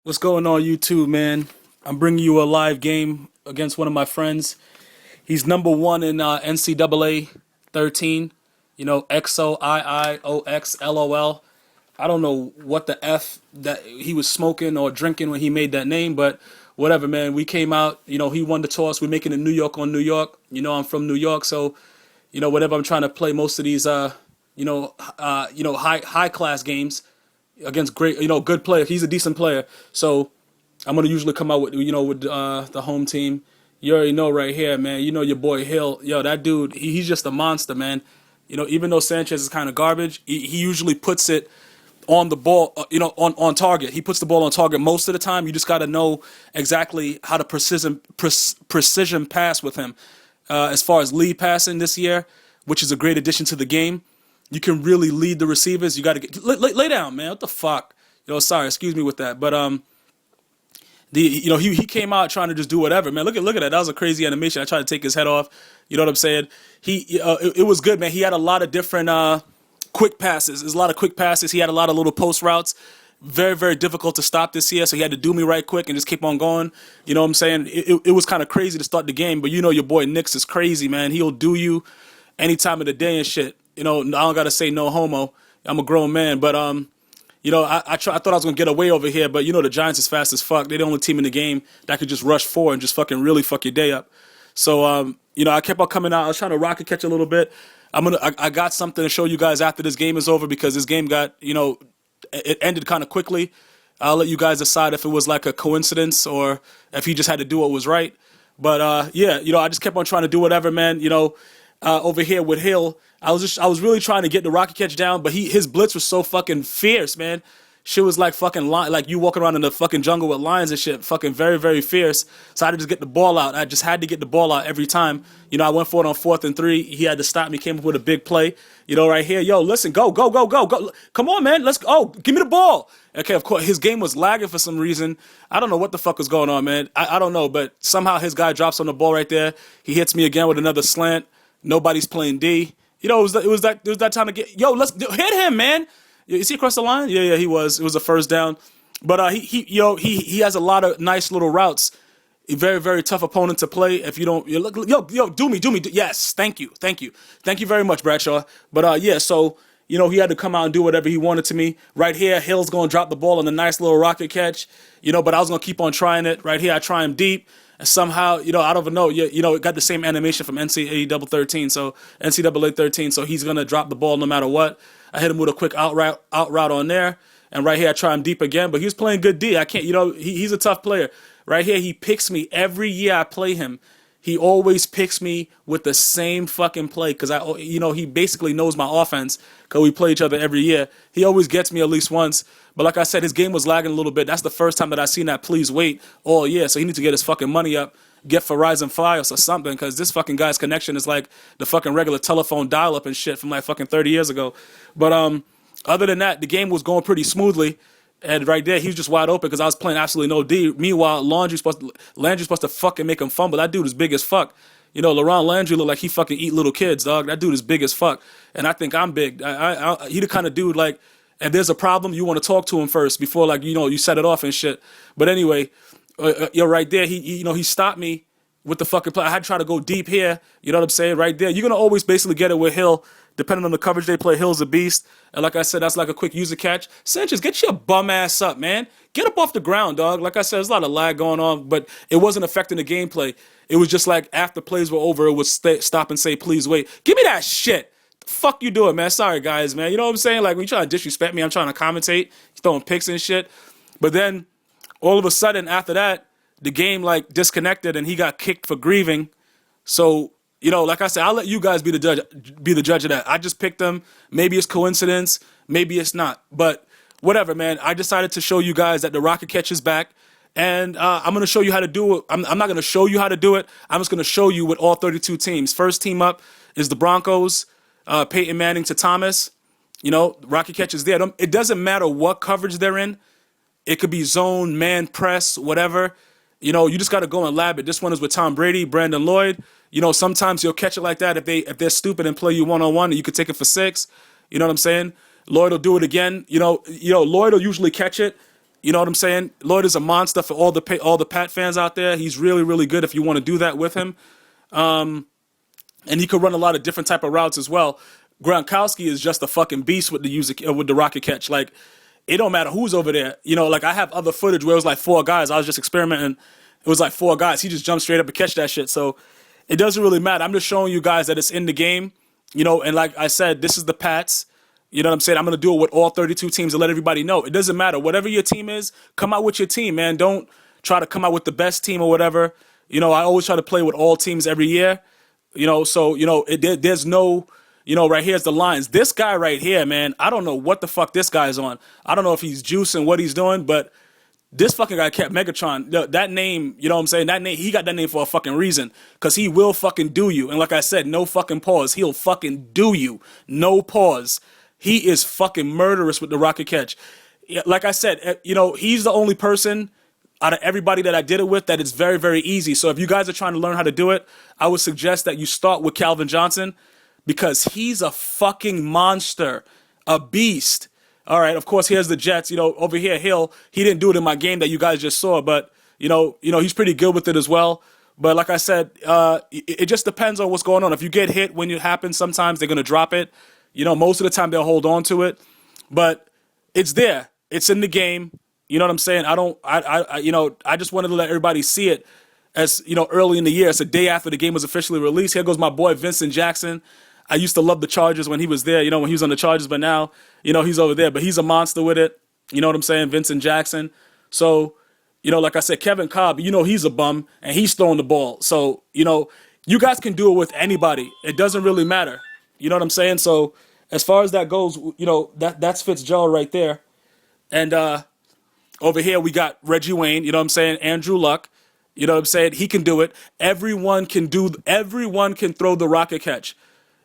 What's going on, YouTube, man? I'm bringing you a live game against one of my friends. He's number one in NCAA13. You know, XOIIOXLOL. I don't know what the F that he was smoking or drinking when he made that name, but whatever, man. We came out. You know, he won the toss. We're making it New York on New York. You know, I'm from New York, so whatever. I'm trying to play most of these, high class games against great, good player. He's a decent player, so I'm gonna usually come out with the home team. You already know right here, man. You know your boy Hill. Yo, that dude, he's just a monster, man. You know, even though Sanchez is kind of garbage, he usually puts it on the ball, on target. He puts the ball on target most of the time. You just got to know exactly how to precision pass with him. As far as lead passing this year, which is a great addition to the game, you can really lead the receivers. You got to get lay down, man. What the fuck? Sorry, excuse me with that, but he came out trying to just do whatever, man. Look at that. That was a crazy animation. I tried to take his head off. You know what I'm saying? It was good, man. He had a lot of different quick passes. There's a lot of quick passes. He had a lot of little post routes. Very, very difficult to stop this year, so he had to do me right quick and just keep on going. You know what I'm saying? It was kind of crazy to start the game, but your boy Nix is crazy, man. He'll do you any time of the day and shit. I don't gotta say no homo. I'm a grown man, but I thought I was gonna get away over here, but the Giants is fast as fuck. They're the only team in the game that could just rush forward and just fucking really fuck your day up. So I kept on coming out. I was trying to rocket catch a little bit. I got something to show you guys after this game is over, because this game got it ended kind of quickly. I'll let you guys decide if it was like a coincidence or if he just had to do what was right. But I just kept on trying to do whatever, man. Over here with Hill, I was really trying to get the rocket catch down, but his blitz was so fucking fierce, man. Shit was like fucking like you walking around in the fucking jungle with lions and shit, fucking very, very fierce. So I had to just get the ball out. I just had to get the ball out every time. I went for it on 4th and 3. He had to stop me. Came up with a big play. Right here, yo, listen, go. Come on, man, let's go. Oh, give me the ball. Okay, of course, his game was lagging for some reason. I don't know what the fuck was going on, man. I don't know, but somehow his guy drops on the ball right there. He hits me again with another slant. Nobody's playing D. It was that time to get. Yo, let's hit him, man. Is he across the line? Yeah, he was. It was a first down. But he has a lot of nice little routes. A very, very tough opponent to play. If you don't, do me. Yes, thank you very much, Bradshaw. But so he had to come out and do whatever he wanted to me. Right here, Hill's gonna drop the ball on a nice little rocket catch. But I was gonna keep on trying it. Right here, I try him deep. And somehow, I don't even know, it got the same animation from NCAA13, so he's going to drop the ball no matter what. I hit him with a quick out route on there, and right here I try him deep again, but he was playing good D. I can't, he's a tough player. Right here, he picks me every year I play him. He always picks me with the same fucking play, because he basically knows my offense, because we play each other every year. He always gets me at least once. But like I said, his game was lagging a little bit. That's the first time that I seen that please wait all year. So he needs to get his fucking money up, get Verizon Fios or something, because this fucking guy's connection is like the fucking regular telephone dial-up and shit from like fucking 30 years ago. But other than that, the game was going pretty smoothly. And right there, he was just wide open because I was playing absolutely no D. Meanwhile, Landry's supposed to fucking make him fumble. That dude is big as fuck. LaRon Landry look like he fucking eat little kids, dog. That dude is big as fuck. And I think I'm big. He the kind of dude, like, if there's a problem, you want to talk to him first before, like, you set it off and shit. But anyway, right there, he stopped me with the fucking play. I had to try to go deep here. You know what I'm saying? Right there. You're going to always basically get it with Hill. Depending on the coverage they play, Hill's a beast. And like I said, that's like a quick user catch. Sanchez, get your bum ass up, man. Get up off the ground, dog. Like I said, there's a lot of lag going on, but it wasn't affecting the gameplay. It was just like after plays were over, it would stop and say, please wait. Give me that shit. The fuck you doing, man? Sorry, guys, man. You know what I'm saying? Like, when you try to disrespect me, I'm trying to commentate, throwing picks and shit. But then, all of a sudden, after that, the game, like, disconnected and he got kicked for grieving. So, like I said, I'll let you guys be the judge of that. I just picked them. Maybe it's coincidence. Maybe it's not. But whatever, man. I decided to show you guys that the rocket catch is back. And I'm going to show you how to do it. I'm not going to show you how to do it. I'm just going to show you with all 32 teams. First team up is the Broncos. Peyton Manning to Thomas. Rocket catch is there. It doesn't matter what coverage they're in. It could be zone, man, press, whatever. You just got to go and lab it. This one is with Tom Brady, Brandon Lloyd. Sometimes you'll catch it like that if they're stupid and play you one-on-one, and you could take it for 6. You know what I'm saying? Lloyd will do it again. Lloyd will usually catch it You know what I'm saying? Lloyd is a monster for all the Pat fans out there. He's really, really good if you want to do that with him. And he could run a lot of different type of routes as well. Gronkowski is just a fucking beast with the rocket catch. Like, it don't matter who's over there. You know, like I have other footage where it was like 4 guys. I was just experimenting. It was like 4 guys. He just jumped straight up and catch that shit. So it doesn't really matter. I'm just showing you guys that it's in the game. You know, and like I said, this is the Pats. You know what I'm saying? I'm going to do it with all 32 teams to let everybody know. It doesn't matter. Whatever your team is, come out with your team, man. Don't try to come out with the best team or whatever. You know, I always try to play with all teams every year. You know, so, you know, there's no, you know, right here's the lines. This guy right here, man, I don't know what the fuck this guy's on. I don't know if he's juicing what he's doing, but this fucking guy kept Megatron. That name, you know what I'm saying? That name, he got that name for a fucking reason. Because he will fucking do you. And like I said, no fucking pause. He'll fucking do you. No pause. He is fucking murderous with the rocket catch. Like I said, you know, he's the only person out of everybody that I did it with that it's very, very easy. So if you guys are trying to learn how to do it, I would suggest that you start with Calvin Johnson because he's a fucking monster, a beast. All right, of course, here's the Jets. You know, over here, Hill, he didn't do it in my game that you guys just saw, but, you know, he's pretty good with it as well. But like I said, it just depends on what's going on. If you get hit when it happens, sometimes they're going to drop it. You know, most of the time they'll hold on to it, but it's there. It's in the game. You know what I'm saying? I just wanted to let everybody see it as, you know, early in the year. It's a day after the game was officially released. Here goes my boy, Vincent Jackson. I used to love the Chargers when he was there, you know, when he was on the Chargers, but now, you know, he's over there, but he's a monster with it. You know what I'm saying? Vincent Jackson. So, you know, like I said, Kevin Cobb, you know, he's a bum and he's throwing the ball. So, you know, you guys can do it with anybody. It doesn't really matter. You know what I'm saying? So as far as that goes, you know, that's Fitzgerald right there. And over here we got Reggie Wayne, you know what I'm saying? Andrew Luck, you know what I'm saying? He can do it. Everyone can throw the rocket catch.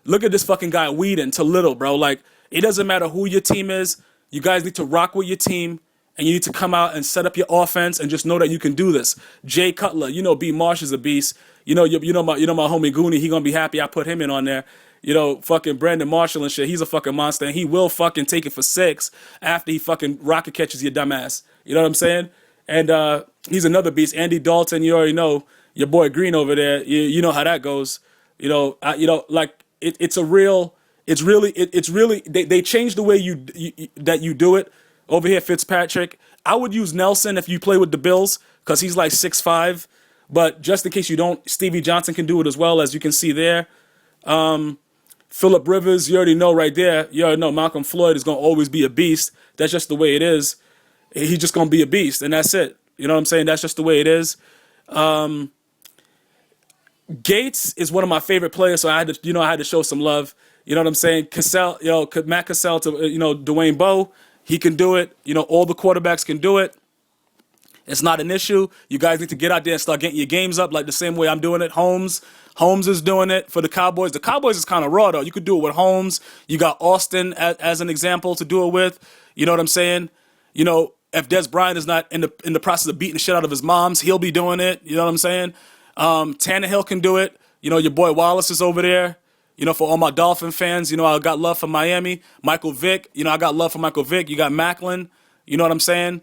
Look at this fucking guy, Whedon to Little, bro. Like, it doesn't matter who your team is. You guys need to rock with your team, and you need to come out and set up your offense and just know that you can do this. Jay Cutler, you know, B. Marsh is a beast. You know my homie Goonie, he gonna be happy I put him in on there. You know, fucking Brandon Marshall and shit. He's a fucking monster, and he will fucking take it for 6 after he fucking rocket catches your dumbass. You know what I'm saying? And he's another beast. Andy Dalton, you already know. Your boy Green over there, you know how that goes. You know, like it's really they changed the way you do it. Over here, Fitzpatrick. I would use Nelson if you play with the Bills because he's like 6'5". But just in case you don't, Stevie Johnson can do it as well, as you can see there. Phillip Rivers, you already know right there. You already know Malcolm Floyd is going to always be a beast. That's just the way it is. He's just going to be a beast, and that's it. You know what I'm saying? That's just the way it is. Gates is one of my favorite players, so I had to show some love. You know what I'm saying? Cassell, Matt Cassell to Dwayne Bowe, he can do it. You know, all the quarterbacks can do it. It's not an issue. You guys need to get out there and start getting your games up like the same way I'm doing it. Holmes is doing it for the Cowboys. The Cowboys is kind of raw, though. You could do it with Holmes. You got Austin as an example to do it with. You know what I'm saying? You know, if Des Bryant is not in the process of beating the shit out of his moms, he'll be doing it. You know what I'm saying? Tannehill can do it. You know, your boy Wallace is over there. You know, for all my Dolphin fans, you know, I got love for Miami. Michael Vick, you know, I got love for Michael Vick. You got Macklin. You know what I'm saying?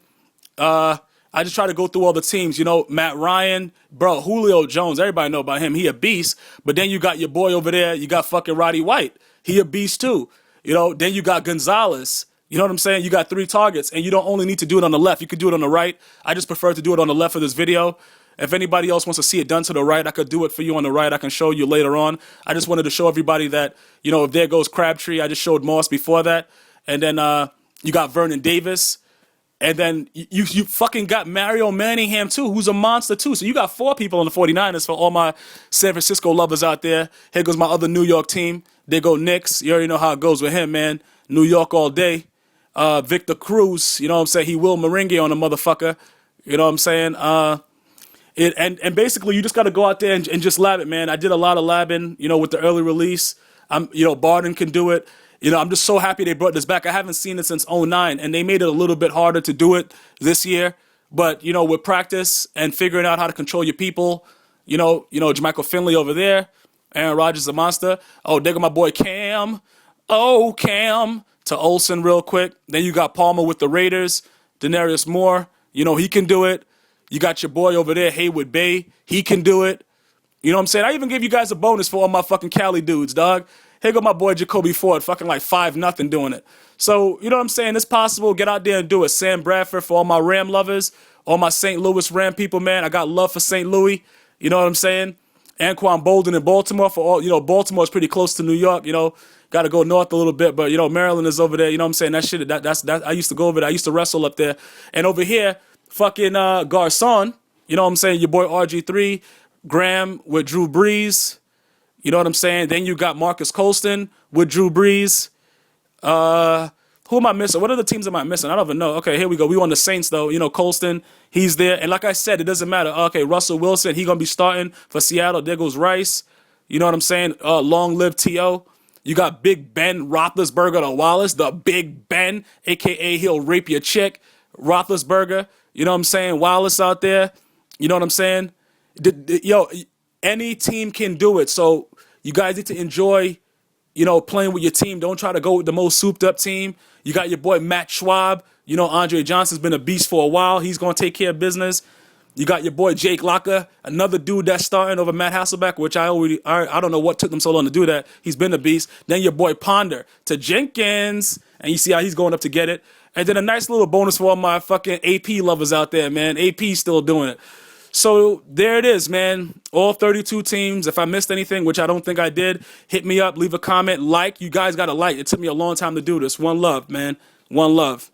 I just try to go through all the teams. You know, Matt Ryan, bro, Julio Jones, everybody know about him. He a beast. But then you got your boy over there. You got fucking Roddy White. He a beast too. You know, then you got Gonzalez. You know what I'm saying? You got 3 targets, and you don't only need to do it on the left. You could do it on the right. I just prefer to do it on the left for this video. If anybody else wants to see it done to the right, I could do it for you on the right. I can show you later on. I just wanted to show everybody that, you know, if there goes Crabtree, I just showed Moss before that. And then you got Vernon Davis. And then you fucking got Mario Manningham, too, who's a monster, too. So you got 4 people on the 49ers for all my San Francisco lovers out there. Here goes my other New York team. There go Knicks. You already know how it goes with him, man. New York all day. Victor Cruz, you know what I'm saying? He will merengue on a motherfucker. You know what I'm saying? And basically, you just got to go out there and just lab it, man. I did a lot of labbing, you know, with the early release. Barden can do it. You know, I'm just so happy they brought this back. I haven't seen it since '09, and they made it a little bit harder to do it this year. But, you know, with practice and figuring out how to control your people, you know, Jermichael Finley over there, Aaron Rodgers, a monster. Oh, there go my boy Cam. Oh, Cam. To Olsen real quick. Then you got Palmer with the Raiders, Denarius Moore. You know, he can do it. You got your boy over there, Haywood Bay. He can do it. You know what I'm saying? I even gave you guys a bonus for all my fucking Cali dudes, dog. Here go my boy Jacoby Ford, fucking like 5-0 doing it. So, you know what I'm saying? It's possible. Get out there and do it. Sam Bradford for all my Ram lovers, all my St. Louis Ram people, man. I got love for St. Louis. You know what I'm saying? Anquan Bolden in Baltimore for all, you know, Baltimore is pretty close to New York, you know. Got to go north a little bit, but, you know, Maryland is over there. You know what I'm saying? That shit, that's I used to go over there. I used to wrestle up there. And over here, fucking Garcon, you know what I'm saying? Your boy RG3, Graham with Drew Brees. You know what I'm saying? Then you got Marcus Colston with Drew Brees. Who am I missing? What other teams am I missing? I don't even know. Okay, here we go. We on the Saints, though. You know, Colston, he's there. And like I said, it doesn't matter. Okay, Russell Wilson, he going to be starting for Seattle. There goes Rice. You know what I'm saying? Long live T.O. You got Big Ben Roethlisberger to Wallace, the Big Ben, a.k.a. he'll rape your chick. Roethlisberger, you know what I'm saying? Wallace out there. You know what I'm saying? Yo, any team can do it. So you guys need to enjoy, you know, playing with your team. Don't try to go with the most souped up team. You got your boy Matt Schwab. You know, Andre Johnson's been a beast for a while. He's going to take care of business. You got your boy Jake Locker, another dude that's starting over Matt Hasselbeck, which I don't know what took them so long to do that. He's been a beast. Then your boy Ponder to Jenkins, and you see how he's going up to get it. And then a nice little bonus for all my fucking AP lovers out there, man. AP's still doing it. So there it is, man. All 32 teams. If I missed anything, which I don't think I did, hit me up, leave a comment, like. You guys got to like. It took me a long time to do this. One love, man. One love.